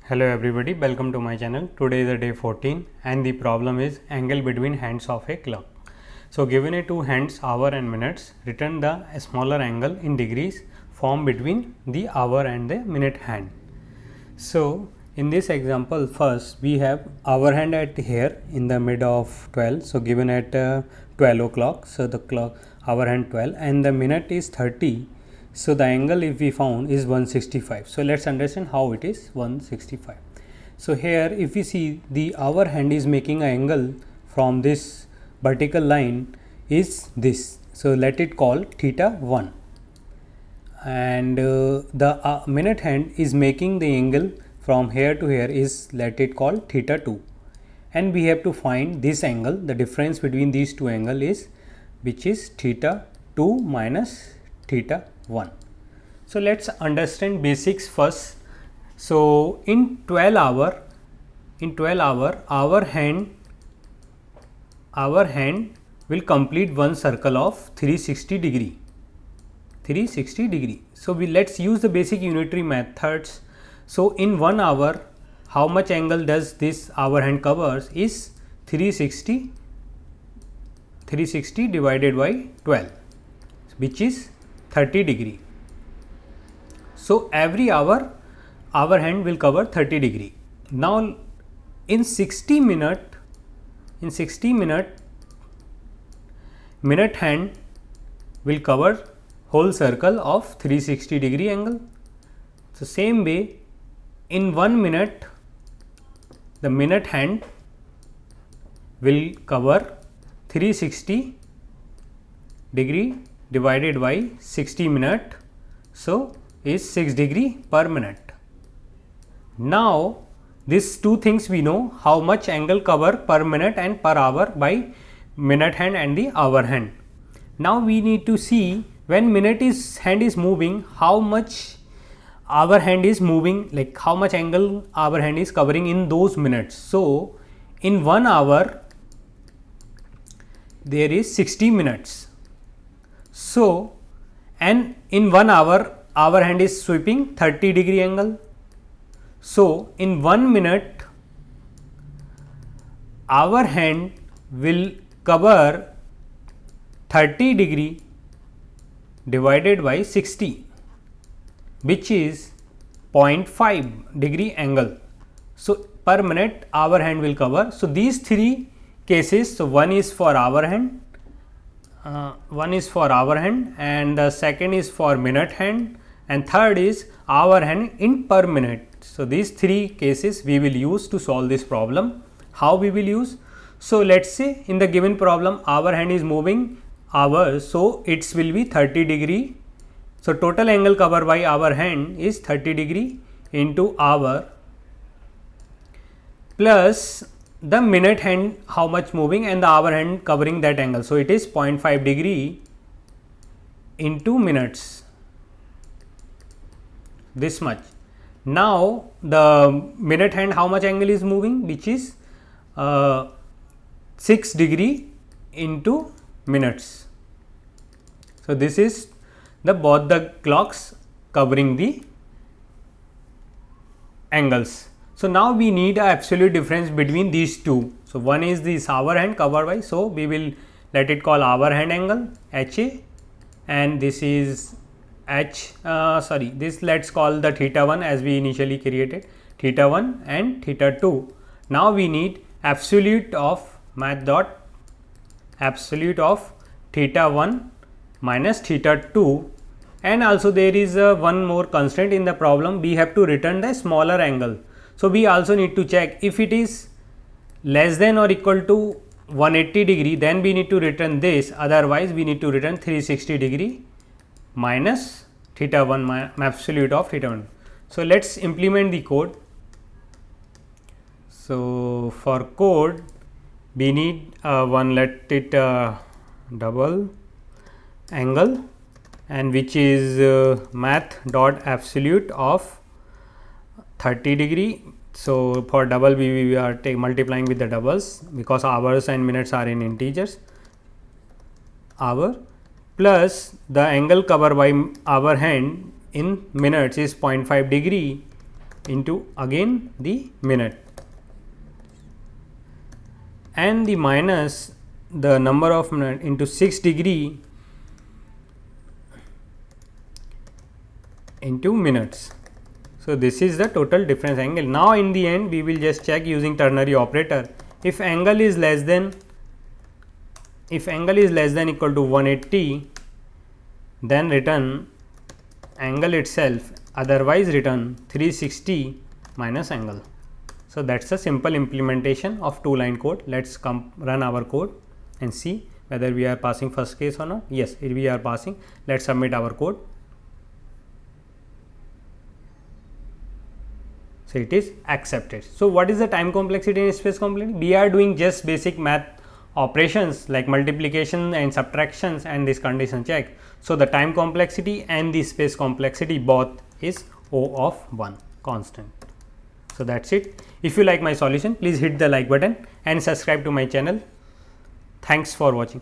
Hello everybody, welcome to my channel. Today is the day 14 and the problem is angle between hands of a clock. So given a two hands hour and minutes, return the smaller angle in degrees formed between the hour and the minute hand. So in this example, first we have hour hand at here in the mid of 12. So given at 12 o'clock, so the clock hour hand 12 and the minute is 30. So the angle if we found is 165. So let's understand how it is 165. So here if we see the hour hand is making an angle from this vertical line is this. So let it call theta 1. And the minute hand is making the angle from here to here is let it call theta 2. And we have to find this angle, the difference between these two angles is which is theta 2 minus theta 1. So let's understand basics first. So in 12 hour our hand will complete one circle of 360 degree. So let's use the basic unitary methods. So in 1 hour how much angle does this hour hand covers is 360 divided by 12, which is 30 degree. So every hour our hand will cover 30 degree. Now in 60 minute minute hand will cover whole circle of 360 degree angle. So same way in 1 minute the minute hand will cover 360 degree divided by 60 minute, so is 6 degree per minute. Now these two things we know how much angle cover per minute and per hour by minute hand and the hour hand. Now we need to see when hand is moving how much hour hand is moving, like how much angle hour hand is covering in those minutes. So in 1 hour there is 60 minutes. So and in 1 hour our hand is sweeping 30 degree angle. So in 1 minute our hand will cover 30 degree divided by 60, which is 0.5 degree angle. So per minute our hand will cover. So these three cases, so one is for hour hand, and the second is for minute hand, and third is hour hand in per minute. So these three cases we will use to solve this problem. How we will use? So let's say in the given problem hour hand is moving hours, so it will be 30 degree. So total angle covered by hour hand is 30 degree into hour plus the minute hand how much moving and the hour hand covering that angle. So it is 0.5 degree into minutes, this much. Now the minute hand how much angle is moving, which is 6 degree into minutes. So this is the both the clocks covering the angles. So now we need a absolute difference between these two. So one is this hour hand covered by, so we will let it call hour hand angle HA, and this is this let's call the theta 1 as we initially created, theta 1 and theta 2. Now we need absolute of absolute of theta 1 minus theta 2, and also there is one more constraint in the problem, we have to return the smaller angle. So we also need to check if it is less than or equal to 180 degree, then we need to return this, otherwise we need to return 360 degree minus theta 1 absolute of theta 1. So let's implement the code. So for code we need one, let it double angle, and which is math dot absolute of 30 degree. So for double we are multiplying with the doubles because hours and minutes are in integers. Hour plus the angle covered by hour hand in minutes is 0.5 degree into again the minute, and the minus the number of minute into 6 degree into minutes. So this is the total difference angle. Now in the end we will just check using ternary operator. If angle is less than equal to 180, then return angle itself, otherwise return 360 minus angle. So that's a simple implementation of 2-line code. Let's run our code and see whether we are passing first case or not. Yes, we are passing. Let's submit our code. So it is accepted. So what is the time complexity and space complexity? We are doing just basic math operations like multiplication and subtractions and this condition check. So the time complexity and the space complexity both is O of 1 constant. So that's it. If you like my solution, please hit the like button and subscribe to my channel. Thanks for watching.